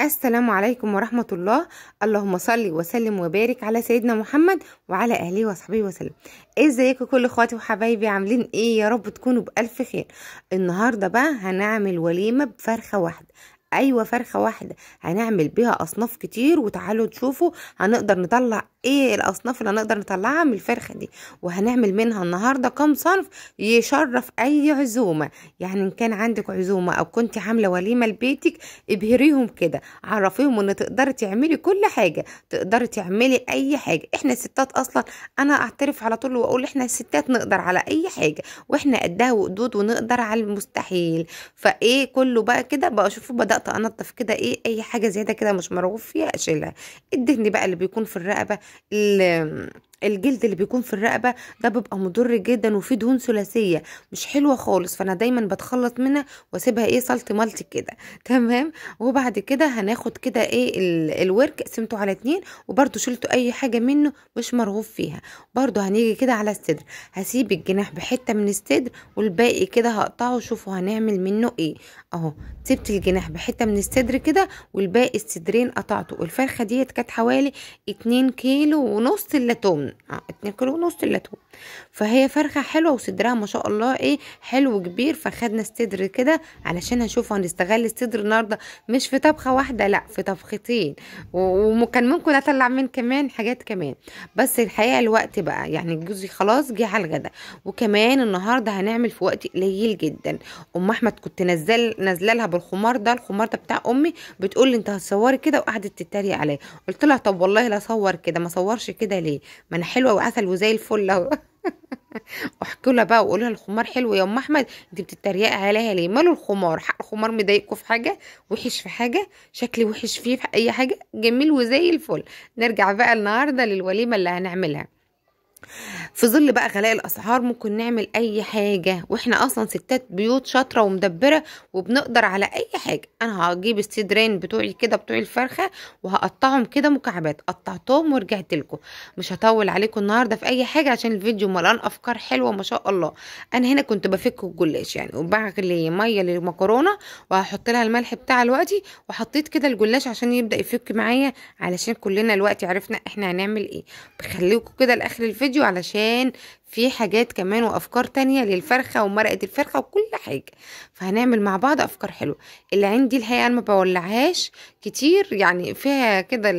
السلام عليكم ورحمة الله. اللهم صل وسلم وبارك على سيدنا محمد وعلى أهله وصحبه وسلم. ازيكم كل اخواتي وحبايبي، عاملين ايه؟ يا رب تكونوا بألف خير. النهاردة بقى هنعمل وليمة بفرخة واحدة. ايوه، فرخة واحدة هنعمل بيها اصناف كتير، وتعالوا تشوفوا هنقدر نطلع ايه الاصناف اللي هنقدر نطلعها من الفرخة دي. وهنعمل منها النهاردة كام صنف يشرف اي عزومة. يعني ان كان عندك عزومة او كنت عاملة وليمة لبيتك، ابهريهم كده، عرفيهم ان تقدري تعملي كل حاجة، تقدري تعملي اي حاجة. احنا الستات اصلا، انا اعترف على طول واقول احنا الستات نقدر على اي حاجة، واحنا قدها وقدود ونقدر على المستحيل. فايه كله بقى كده بقى، شوفوا بدأت انضف كده ايه اي حاجة زيادة كده مش مرغوب فيها اشيلها. الدهن بقى اللي بيكون في الرقبة، الجلد اللي بيكون في الرقبة ده بيبقى مضر جدا وفيه دهون ثلاثية مش حلوة خالص، فانا دايما بتخلص منها واسيبها ايه سلط ملط كده. تمام. وبعد كده هناخد كده ايه الورك، قسمته على 2 وبرده شلته اي حاجة منه مش مرغوب فيها. برده هنيجي كده على الصدر، هسيب الجناح بحتة من الصدر والباقي كده هقطعه. شوفوا هنعمل منه ايه. اهو سبت الجناح بحتة من الصدر كده والباقي الصدرين قطعته. والفرخة ديت كانت حوالي 2 كيلو ونص الا توم. 2 كيلو ونص الا توم. فهي فرخة حلوة وصدرها ما شاء الله ايه حلو كبير. فخدنا الصدر كده علشان هنشوف هنستغل الصدر النهارده مش في طبخة واحدة، لا في طبختين. وكان ممكن اطلع من كمان حاجات كمان، بس الحقيقة الوقت بقى يعني جوزي خلاص جه على الغدا. وكمان النهارده هنعمل في وقت قليل جدا. ام احمد كنت نازله لها بالخمار ده، الخمار ده بتاع امي، بتقول لي انت هتصوري كده، وقعدت تتريق عليا. قلت لها طب والله لا اصور كده، ما اصورش كده ليه؟ ما انا حلوه وعسل وزي الفل اهو. احكوا لها بقى وقولوا لها الخمار حلو يا ام احمد، انت بتتريقي عليها ليه؟ ماله الخمار؟ حق الخمار مضايقكم في حاجه؟ وحش في حاجه؟ شكلي وحش فيه في اي حاجه؟ جميل وزي الفل. نرجع بقى النهارده للوليمه اللي هنعملها. في ظل بقى غلاء الاسعار ممكن نعمل اي حاجه، واحنا اصلا ستات بيوت شاطره ومدبره وبنقدر على اي حاجه. انا هجيب الصدرين بتوعي كده بتوع الفرخه وهقطعهم كده مكعبات، قطعتهم ورجعت لكم. مش هطول عليكم النهارده في اي حاجه عشان الفيديو ملان افكار حلوه ما شاء الله. انا هنا كنت بفك الجلاش يعني، وبغلي ميه للمكرونه وهحط لها الملح بتاع الوقتي، وحطيت كده الجلاش عشان يبدا يفك معايا، علشان كلنا الوقت عرفنا احنا هنعمل ايه. بخليكم كده لاخر الفيديو علشان في حاجات كمان وافكار تانية للفرخة ومرقة الفرخة وكل حاجة. فهنعمل مع بعض افكار حلوة. اللي عندي الحقيقة انا ما بولعهاش كتير، يعني فيها كده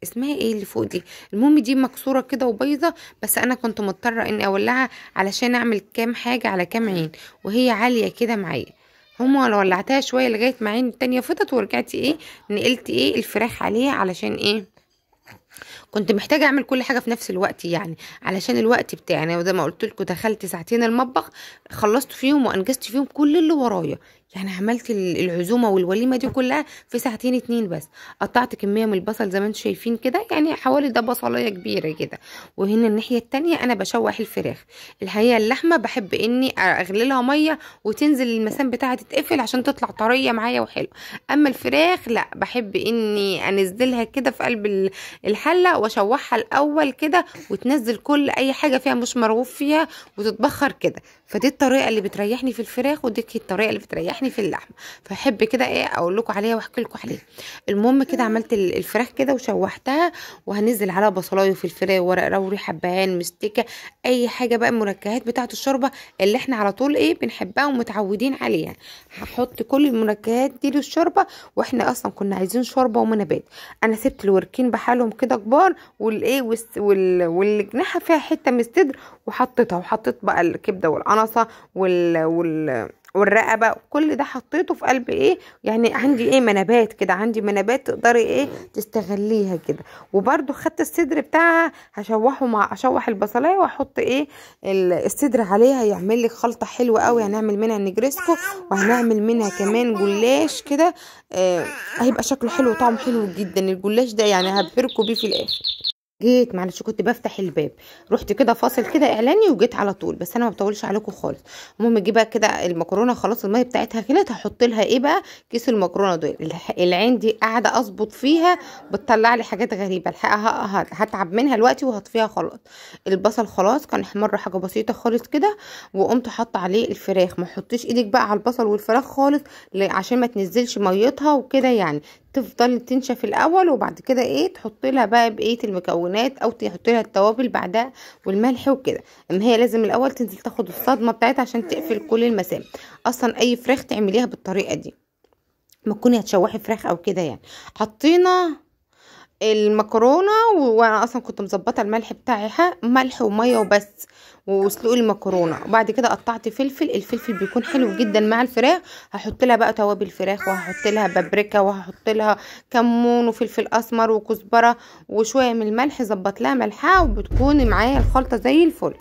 اسمها ايه اللي فوق دي، المهم دي مكسورة كده وبيضة، بس انا كنت مضطرة اني اولعها علشان اعمل كام حاجة على كام عين، وهي عالية كده معايا. هما انا ولعتها شوية لغاية ما عين التانية فضت، ورجعت ايه نقلت ايه الفراخ عليها علشان ايه كنت محتاجه اعمل كل حاجه في نفس الوقت، يعني علشان الوقت بتاعي انا زي ما قلت لكم دخلت ساعتين المطبخ، خلصت فيهم وانجزت فيهم كل اللي ورايا. يعني عملت العزومه والوليمه دي كلها في ساعتين 2 بس. قطعت كميه من البصل زي ما انتم شايفين كده، يعني حوالي ده بصلايه كبيره كده. وهنا الناحيه التانية انا بشوح الفراخ. الحقيقه اللحمه بحب اني اغلي لها ميه وتنزل المسام بتاعها تتقفل عشان تطلع طريه معايا وحلو. اما الفراخ لا، بحب اني انزلها كده في قلب الحله واشوحها الاول كده، وتنزل كل اي حاجه فيها مش مرغوب فيها وتتبخر كده. فدي الطريقه اللي بتريحني في الفراخ، ودي الطريقه اللي بتريحني في اللحمه. فاحب كده ايه اقول لكم عليها واحكي لكم عليها. المهم كده عملت الفراخ كده وشوحتها، وهنزل عليها بصلايه في الفراخ، ورق لوري، حبهان، مستكه، اي حاجه بقى المنكهات بتاعه الشوربه اللي احنا على طول ايه بنحبها ومتعودين عليها. هحط كل المنكهات دي للشوربه، واحنا اصلا كنا عايزين شوربه ومنابات. انا سبت الوركين بحالهم كده كبار، والايه والجناحه فيها حته من الصدر وحطيتها، وحطيت بقى الكبده والقنصه والرقبه، كل ده حطيته في قلب ايه، يعني عندي ايه منابات كده، عندي منابات تقدري ايه تستغليها كده. وبرده خدت الصدر بتاعها هشوحه مع اشوح البصلايه واحط ايه الصدر عليها، يعمل لك خلطه حلوه قوي. هنعمل منها نجرسكو، وهنعمل منها كمان جلاش كده. هيبقى شكله حلو وطعمه حلو جدا الجلاش ده، يعني هبهركوا بيه في الاخر. جيت معلش كنت بفتح الباب، رحت كده فاصل كده اعلاني وجيت على طول، بس انا ما بطولش عليكم خالص. المهم اجي بقى كده المكرونه خلاص الميه بتاعتها غلت، هحط لها ايه بقى كيس المكرونه دول. العين دي قاعده اظبط فيها بتطلع لي حاجات غريبه، الحقيقه هتعب منها دلوقتي وهطفيها خلاص. البصل خلاص كان احمر حاجه بسيطه خالص كده، وقمت حاطه عليه الفراخ. ما تحطيش ايدك بقى على البصل والفراخ خالص عشان ما تنزلش ميتها وكده، يعني تفضل تنشف الاول، وبعد كده ايه تحط لها بقى بقيه المكونات او تحط لها التوابل بعدها والملح وكده. ان هي لازم الاول تنزل تاخد الصدمه بتاعتها عشان تقفل كل المسام. اصلا اي فراخ تعمليها بالطريقه دي ما تكوني هتشوحي فراخ او كده يعني. حطينا المكرونه وانا اصلا كنت مظبطه الملح بتاعها ملح وميه وبس، وسلق المكرونه. وبعد كده قطعت فلفل، الفلفل بيكون حلو جدا مع الفراخ. هحط لها بقى توابل فراخ، وهحط لها بابريكا، وهحط لها كمون وفلفل اسمر وكزبره وشويه من الملح، ظبط لها ملحها وبتكون معايا الخلطه زي الفل.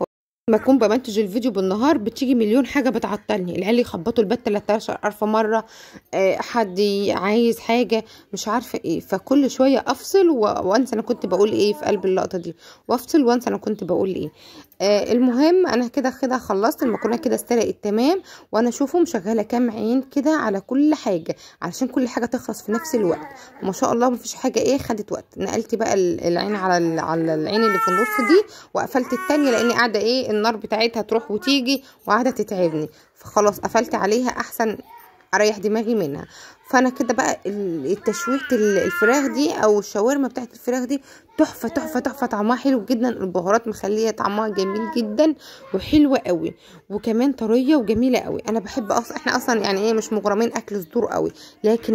لما اكون بمنتج الفيديو بالنهار بتيجي مليون حاجه بتعطلني، العيال يخبطوا البيت 13,000 مره، حد عايز حاجه مش عارفه ايه، فكل شويه افصل وانسى انا كنت بقول ايه في قلب اللقطه دي، وافصل وانسى انا كنت بقول ايه. المهم انا كده خلصت المكرونه، كده استلقت تمام. وانا اشوفه مشغله كام عين كده على كل حاجه علشان كل حاجه تخلص في نفس الوقت. ما شاء الله مفيش حاجه ايه خدت وقت. نقلت بقى العين على العين اللي في النص دي، وقفلت التانية لاني قاعده ايه النار بتاعتها تروح وتيجي وقاعده تتعبني، فخلاص قفلت عليها احسن اريح دماغي منها. فانا كده بقى التشويحه الفراخ دي او الشاورما بتاعت الفراخ دي تحفه تحفه تحفه، طعمها حلو جدا، البهارات مخليه طعمها جميل جدا وحلوه قوي، وكمان طريه وجميله قوي. انا بحب احنا اصلا يعني ايه مش مغرمين اكل صدور قوي، لكن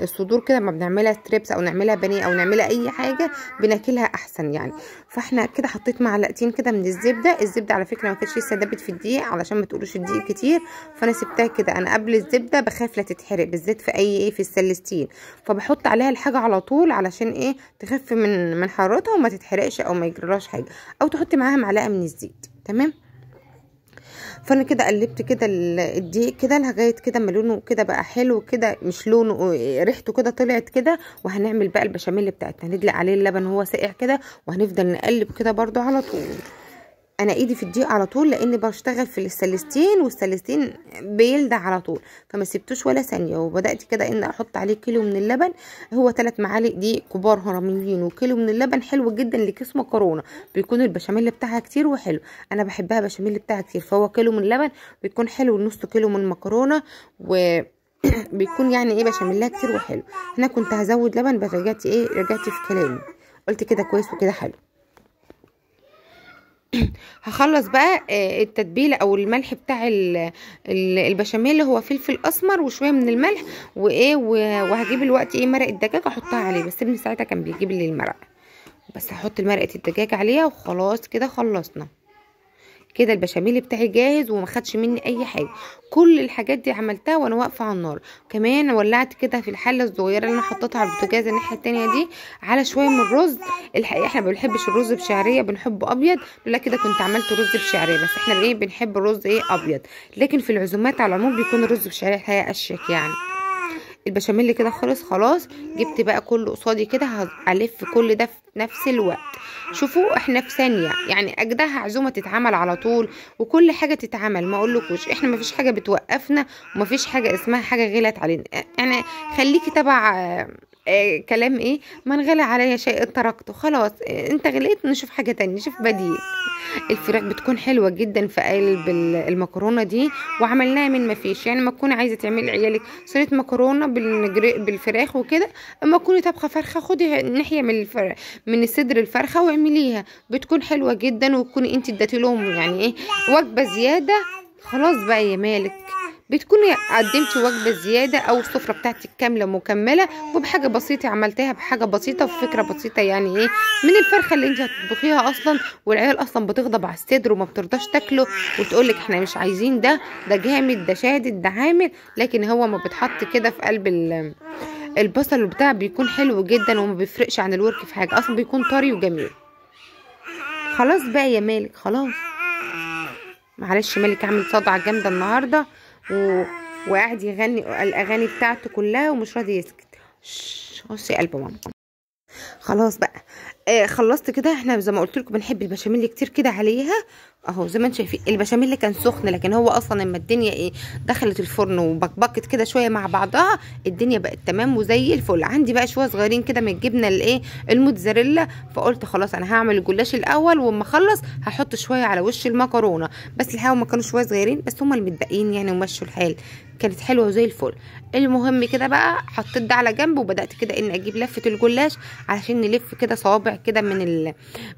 الصدور كده لما بنعملها ستريبس او نعملها بانيه او نعملها اي حاجه بناكلها احسن يعني. فاحنا كده حطيت معلقتين كده من الزبده على فكره ما كانتش لسه دابت في الدقيق علشان ما تقولوش الدقيق كتير، فانا سبتها كده. انا قبل الزبده بخاف لا تتحرق بالذات في اي في السلستين، فبحط عليها الحاجه على طول علشان ايه تخف من حرارتها وما تتحرقش او ما يجرالهاش حاجه، او تحطي معاها معلقه من الزيت. تمام. فانا كده قلبت كده الدقيق كده لغايه كده ما لونه كده بقى حلو كده، مش لونه، ريحته كده طلعت كده. وهنعمل بقى البشاميل بتاعتنا، هندلق عليه اللبن وهو ساقع كده، وهنفضل نقلب كده برضو على طول. انا ايدي في الدقيق على طول لاني بشتغل في السلستين، والسلستين بيلدع على طول، فما سبتوش ولا ثانيه. وبدات كده ان احط عليه كيلو من اللبن، هو 3 معالق دقيق كبار هرميين وكيلو من اللبن، حلو جدا لكيس مكرونه، بيكون البشاميل بتاعها كتير وحلو. انا بحبها بشاميل بتاعها كتير، فهو كيلو من اللبن بيكون حلو، نص كيلو من مكرونه و بيكون يعني ايه بشاميلها كتير وحلو. هنا كنت هزود لبن بس رجعت في كلامي، قلت كده كويس وكده حلو. هخلص بقى التتبيله او الملح بتاع البشاميل اللي هو فلفل اسمر وشويه من الملح وهجيب الوقت مرق الدجاج احطها عليه، بس ابني ساعتها كان بيجيب لي المرق، بس هحط مرقه الدجاج عليها وخلاص كده خلصنا. كده البشاميل بتاعي جاهز وما خدش مني اي حاجه. كل الحاجات دي عملتها وانا واقفه على النار. كمان ولعت كده في الحله الصغيره اللي انا حطيتها على البوتاجاز الناحيه التانيه دي على شويه من الرز. الحقيقه احنا ما بنحبش الرز بشعريه، بنحبه ابيض، لولا كده كنت عملت رز بشعريه، بس احنا بنحب الرز ابيض، لكن في العزومات على العموم بيكون الرز بشعريه الحقيقه اشيك يعني. البشاميل كده خلاص. جبت بقى كله قصادي كده، هلف كل ده في نفس الوقت. شوفوا احنا في ثانيه يعني، اجدها عزومه تتعمل على طول وكل حاجه تتعمل، ما اقولكوش احنا ما فيش حاجه بتوقفنا وما فيش حاجه اسمها حاجه غلت علينا يعني. خليكي تبع كلام من غلى عليا شيء تركته، خلاص انت غليت نشوف حاجه تانية، نشوف بديل. الفراخ بتكون حلوه جدا في قلب المكرونه دي، وعملناها من ما فيش يعني. ما تكوني عايزه تعملي لعيالك صينيه مكرونه بالفراخ وكده، اما تكوني طبخه فرخه خدي ناحيه من الصدر الفرخه واعمليها، بتكون حلوه جدا. وتكوني انت اديتي لهم يعني وجبه زياده، خلاص بقى يا مالك بتكوني قدمتي وجبه زياده او السفره بتاعتك كامله مكمله، وبحاجه بسيطه عملتها بحاجه بسيطه وفكره بسيطه يعني من الفرخه اللي انت هتطبخيها اصلا. والعيال اصلا بتغضب على الصدر وما بترضاش تاكله وتقولك احنا مش عايزين ده جامد، ده شادد، ده عامل، لكن هو ما بتحط كده في قلب البصل بتاع بيكون حلو جدا وما بيفرقش عن الورك في حاجه، اصلا بيكون طري وجميل. خلاص بقى يا مالك خلاص، معلش مالك عامل صدعه جامده النهارده وقاعد يغني الاغاني بتاعته كلها ومش راضي يسكت. بصي قلب ماما. خلاص بقى خلصت كده. احنا زي ما قلت لكم بنحب البشاميل كتير كده عليها اهو، زي ما انتم شايفين البشاميل كان سخن، لكن هو اصلا لما الدنيا دخلت الفرن وبكبكت كده شويه مع بعضها الدنيا بقت تمام وزي الفل. عندي بقى شويه صغيرين كده من الجبنه الموتزاريلا، فقلت خلاص انا هعمل الجلاش الاول واما اخلص هحط شويه على وش المكرونه، بس الحقيقه ما كانوا شويه صغيرين بس هم المتبقيين يعني ومشوا الحال. كانت حلوه وزي الفل. المهم كده بقى حطيت ده على جنب، وبدات كده ان اجيب لفه الجلاش علشان نلف كده صوابع كده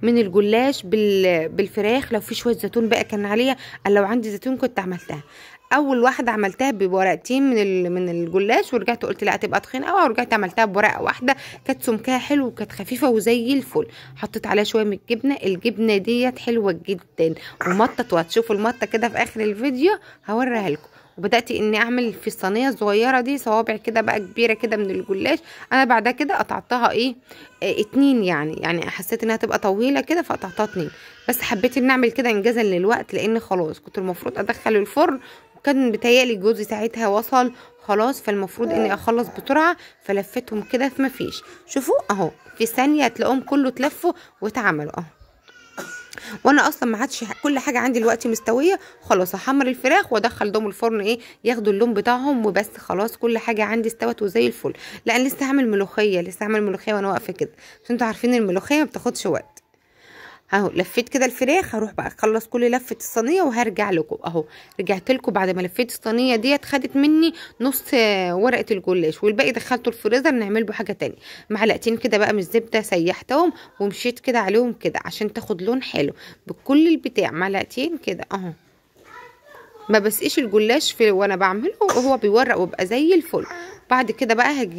من الجلاش بالفراخ. لو في شويه زيتون بقى كان عليها، لو عندي زيتون كنت عملتها. اول واحده عملتها بورقتين من الجلاش، ورجعت قلت لا هتبقى تخينه قوي، ورجعت عملتها بورقه واحده، كانت سمكها حلو وكانت خفيفه وزي الفل. حطيت عليها شويه من الجبنه ديت حلوه جدا ومطت، وهتشوفوا المطه كده في اخر الفيديو هوريها لكم. وبدات اني اعمل في الصينيه الصغيره دي صوابع كده بقى كبيره كده من الجلاش. انا بعد كده قطعتها اتنين، يعني حسيت انها تبقى طويله كده فقطعتها اتنين، بس حبيت ان اعمل كده انجازا للوقت، لان خلاص كنت المفروض ادخل الفرن، وكان بتهيألي جوزي ساعتها وصل خلاص، فالمفروض اني اخلص بسرعه، فلفتهم كده في مفيش. شوفوا اهو في ثانيه هتلاقوهم كله اتلفوا واتعملوا اهو. وانا اصلا ما عادش كل حاجه عندي دلوقتي مستويه، خلاص هحمر الفراخ وادخل دوم الفرن ياخدوا اللون بتاعهم وبس. خلاص كل حاجه عندي استوت وزي الفل. لان لسه هعمل ملوخيه وانا واقفه كده، عشان انتوا عارفين الملوخيه ما بتاخدش وقت. اهو لفيت كده الفراخ، هروح بقى اخلص كل لفه الصينيه وهرجع لكم. اهو رجعت لكم بعد ما لفيت الصينيه ديت، خدت مني نص ورقه الجلاش، والباقي دخلته الفريزر نعمل به حاجه تانية. معلقتين كده بقى من الزبده سيحتهم ومشيت كده عليهم كده عشان تاخد لون حلو بكل البتاع. معلقتين كده اهو، ما بسقيش الجلاش وانا بعمله وهو بيورق ويبقى زي الفل. بعد كده بقى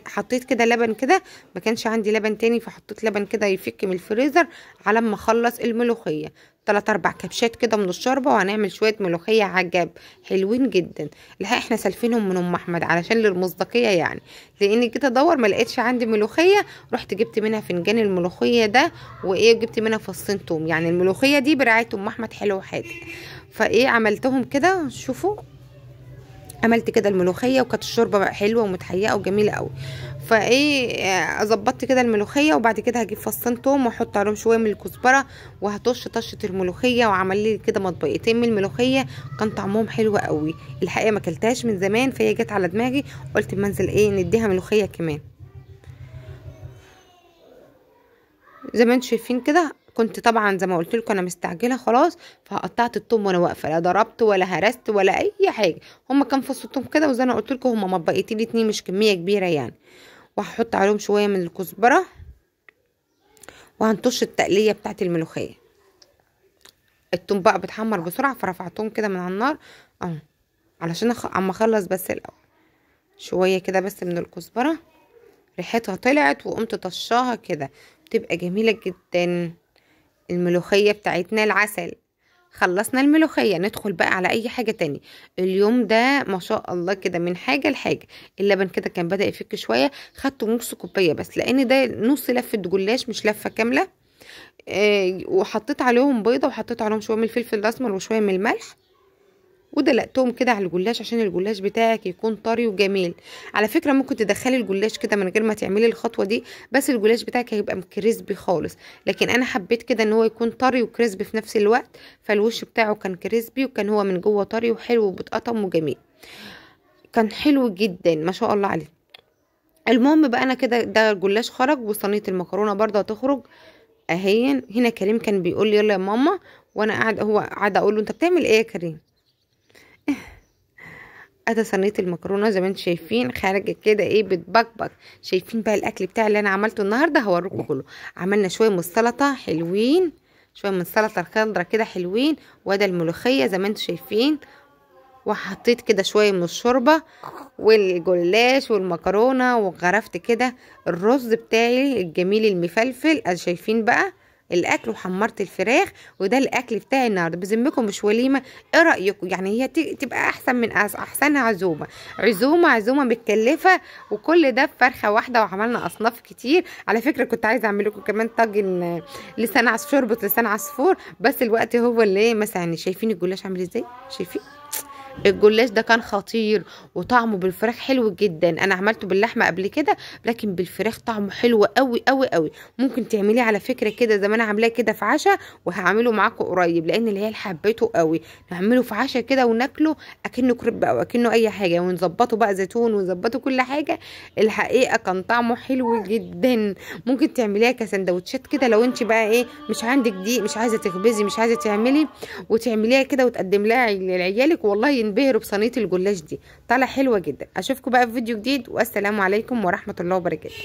حطيت كده لبن كده، ما كانش عندي لبن تاني فحطيت لبن كده يفك من الفريزر على ما اخلص الملوخيه. 3-4 كبشات كده من الشوربه، وهنعمل شويه ملوخيه عجب حلوين جدا. الحقيقه احنا سالفينهم من ام احمد علشان للمصداقيه يعني، لاني جيت ادور ما لقيتش عندي ملوخيه، رحت جبت منها فنجان الملوخيه ده جبت منها فصين توم. يعني الملوخيه دي برعايه ام احمد حلو وحادق. عملتهم كده. شوفوا عملت كده الملوخيه، وكانت الشوربه بقى حلوه ومتحيقه وجميله قوي. ظبطت كده الملوخيه، وبعد كده هجيب فصين توم واحط عليهم شويه من الكزبره، وهطش طشه الملوخيه، وعمل لي كده مطبقتين من الملوخيه كان طعمهم حلو قوي. الحقيقه ما اكلتهاش من زمان، فهي جت على دماغي قلت اما انزل نديها ملوخيه كمان. زي ما انتم شايفين كده، كنت طبعا زي ما قلت لكم انا مستعجله خلاص، فقطعت الثوم وانا واقفه، لا ضربت ولا هرست ولا اي حاجه. هما كان فص الثوم كده، وزي ما قلت لكم هما مطبقتين 2 مش كميه كبيره يعني. وهحط عليهم شويه من الكزبره، وهنطش التقليه بتاعت الملوخيه. الثوم بقى بتحمر بسرعه، فرفعتهم كده من على النار اهو علشان اما اخلص بس الاول. شويه كده بس من الكزبره ريحتها طلعت، وقمت طشاها كده، بتبقى جميله جدا الملوخيه بتاعتنا العسل. خلصنا الملوخيه، ندخل بقى على اي حاجه تاني. اليوم ده ما شاء الله كده من حاجه لحاجه. اللبن كده كان بدأ يفك شويه، خدته نص كوبايه بس، لان ده نص لفه جلاش مش لفه كامله. وحطيت عليهم بيضه، وحطيت عليهم شويه من الفلفل الاسمر وشويه من الملح، ودلقتهم كده على الجلاش عشان الجلاش بتاعك يكون طري وجميل. على فكره ممكن تدخلي الجلاش كده من غير ما تعملي الخطوه دي، بس الجلاش بتاعك هيبقى كريسبي خالص. لكن انا حبيت كده ان هو يكون طري وكريسبي في نفس الوقت، فالوش بتاعه كان كريسبي، وكان هو من جوه طري وحلو وبتقطم وجميل. كان حلو جدا ما شاء الله عليه. المهم بقى انا كده ده الجلاش خرج، وصينيه المكرونه برضه هتخرج اهين. هنا كريم كان بيقول لي يلا يا ماما، وانا قاعده اقول له انت بتعمل ايه يا كريم؟ ادي صينيه المكرونه زي ما انتم شايفين خارجه كده بتبكبك. شايفين بقى الاكل بتاعي اللي انا عملته النهارده هوريكم كله. عملنا شويه من السلطه حلوين، شويه من السلطه الخضراء كده حلوين، وادي الملوخيه زي ما انتم شايفين، وحطيت كده شويه من الشوربه والجلاش والمكرونه، وغرفت كده الرز بتاعي الجميل المفلفل. ادي شايفين بقى الاكل، وحمرت الفراخ. وده الاكل بتاعي النهارده. بذمكم مش وليمه، ايه رايكم؟ يعني هي تبقى احسن من احسنها عزومه متكلفه، وكل ده بفرخه واحده، وعملنا اصناف كتير. على فكره كنت عايزه اعمل لكم كمان طاجن شوربه لسان عصفور، بس الوقت هو اللي مثلا. شايفين الجلاش عامل ازاي؟ شايفين الجلاش ده كان خطير، وطعمه بالفراخ حلو جدا. انا عملته باللحمه قبل كده، لكن بالفراخ طعمه حلو قوي قوي قوي. ممكن تعمليه على فكره كده زي ما انا عاملاه كده في عشاء، وهعمله معاكم قريب، لان العيال حبيته قوي. نعمله في عشاء كده وناكله اكنه كريب او اكنه اي حاجه، ونظبطه بقى زيتون ونظبطه كل حاجه. الحقيقه كان طعمه حلو جدا. ممكن تعمليها كسندوتشات كده لو انت بقى مش عندك دي، مش عايزه تخبزي، مش عايزه تعملي، وتعمليها كده وتقدم لها لعيالك. والله هتنبهروا بصينيه الجلاش دي، طالعه حلوه جدا. اشوفكم بقى في فيديو جديد، والسلام عليكم ورحمه الله وبركاته.